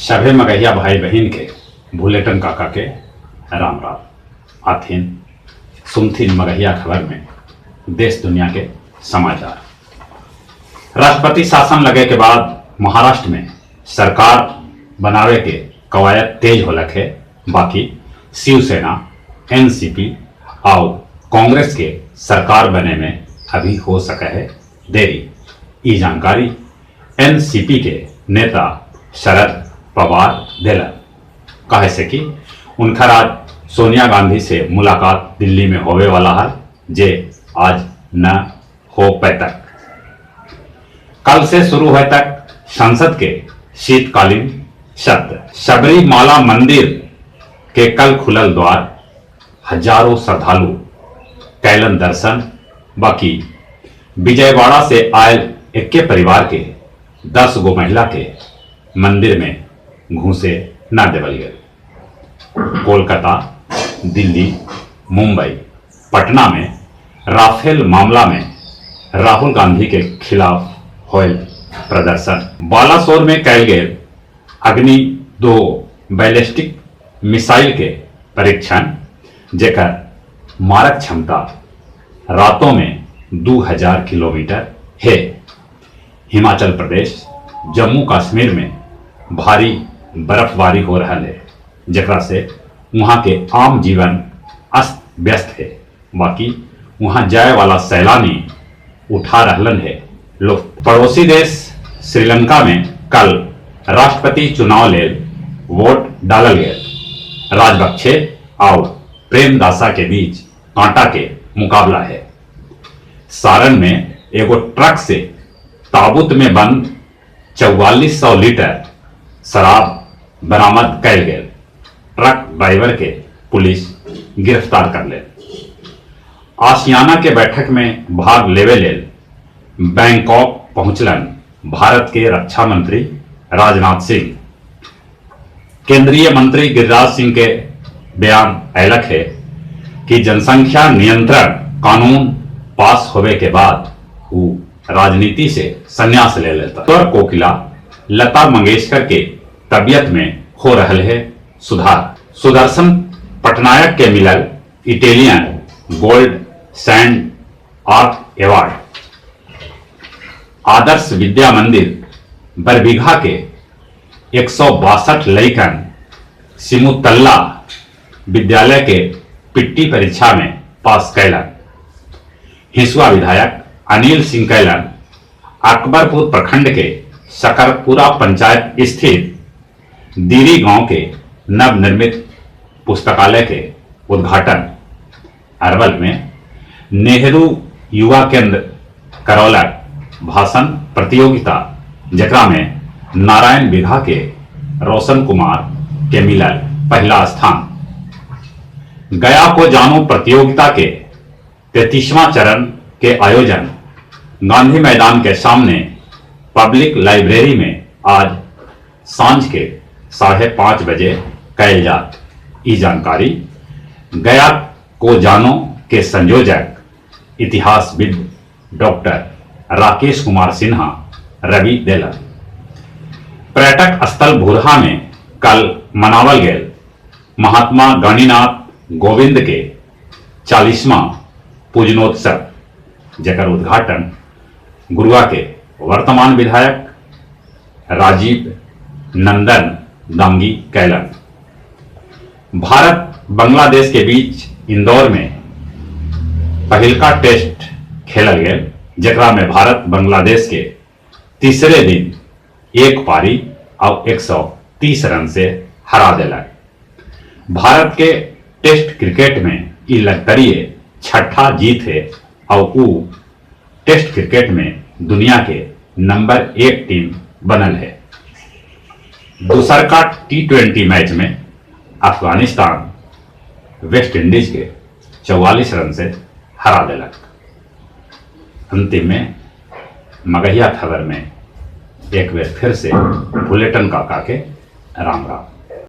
सभे मगहिया भाई बहन के भूलेटन काका के राम राम। आथिन सुनथिन मगहिया खबर में देश दुनिया के समाचार। राष्ट्रपति शासन लगे के बाद महाराष्ट्र में सरकार बनावे के कवायद तेज होलक है। बाकी शिवसेना, एनसीपी और कांग्रेस के सरकार बने में अभी हो सके है देरी। ई जानकारी एनसीपी के नेता शरद पवार दिलन। कहे से कि उनका आज सोनिया गांधी से मुलाकात दिल्ली में होवे वाला है, जे आज न हो पाए तक। कल से शुरू होए तक संसद के शीतकालीन सत्र। सबरीमाला मंदिर के कल खुलल द्वार, हजारों श्रद्धालु कैलन दर्शन। बाकी विजयवाड़ा से आयल इक्के परिवार के 10 गो महिला के मंदिर में घुसे न देवल गए। कोलकाता, दिल्ली, मुंबई, पटना में राफेल मामला में राहुल गांधी के खिलाफ होयल प्रदर्शन। बालासोर में कैल गए अग्नि 2 बैलिस्टिक मिसाइल के परीक्षण, जेकर मारक क्षमता रातों में 2000 किलोमीटर है। हिमाचल प्रदेश, जम्मू कश्मीर में भारी बर्फबारी हो रहा है, जेकरा से वहां के आम जीवन अस्त व्यस्त है। बाकी वहां जाए वाला सैलानी उठा रहलन है लोग। पड़ोसी देश श्रीलंका में कल राष्ट्रपति चुनाव ले वोट डालल गए। राजपक्षे और प्रेमदासा के बीच कांटा के मुकाबला है। सारण में एगो ट्रक से ताबूत में बंद 4400 लीटर शराब बरामद कैल गए। ट्रक ड्राइवर के पुलिस गिरफ्तार कर ले। आसियाना के बैठक में भाग लेवे ले बैंकॉक पहुंचलन भारत के रक्षा मंत्री राजनाथ सिंह। केंद्रीय मंत्री गिरिराज सिंह के बयान अलग है कि जनसंख्या नियंत्रण कानून पास होने के बाद वो राजनीति से संन्यास ले लेता। स्वर कोकिला लता मंगेशकर के तबियत में हो रहल है सुधार। सुदर्शन पटनायक के मिलल Italian gold sand art award. Adarsh Vidya Mandir Barbigha के 162 लइकन सिमुतल्ला विद्यालय के पिट्टी परीक्षा में पास कैलन। हिसुआ विधायक अनिल सिंह कैलन अकबरपुर प्रखंड के शकरपुरा पंचायत स्थित दीरी गांव के नवनिर्मित पुस्तकालय के उद्घाटन। अरवल में नेहरू युवा केंद्र करौलक भाषण प्रतियोगिता, जकरा में नारायण बिघा के रोशन कुमार के मिलल पहला स्थान। गया को जानो प्रतियोगिता के 33वां चरण के आयोजन गांधी मैदान के सामने पब्लिक लाइब्रेरी में आज सांझ के 5:30 बजे कैल जात। ई जानकारी गया को जानो के संयोजक इतिहासविद डॉक्टर राकेश कुमार सिन्हा रवि देलन। पर्यटक स्थल भूरहा में कल मनावल गए महात्मा गणिनाथ गोविंद के 40वां पूजनोत्सव, जेकर उद्घाटन गुरुआ के वर्तमान विधायक राजीव नंदन दांगी कैलन। भारत बांग्लादेश के बीच इंदौर में पहिलका टेस्ट खेलल गए, जेकरा में भारत बांग्लादेश के तीसरे दिन एक पारी और 130 रन से हरा दिलक। भारत के टेस्ट क्रिकेट में ई लगतरिये 6ठा जीत है और वो टेस्ट क्रिकेट में दुनिया के नंबर 1 टीम बनल है। दूसर का T20 मैच में अफगानिस्तान वेस्ट इंडीज के 44 रन से हरा दिलक। अंतिम में मगहिया खबर में एक बार फिर से बुलेटिन काका के राम राम।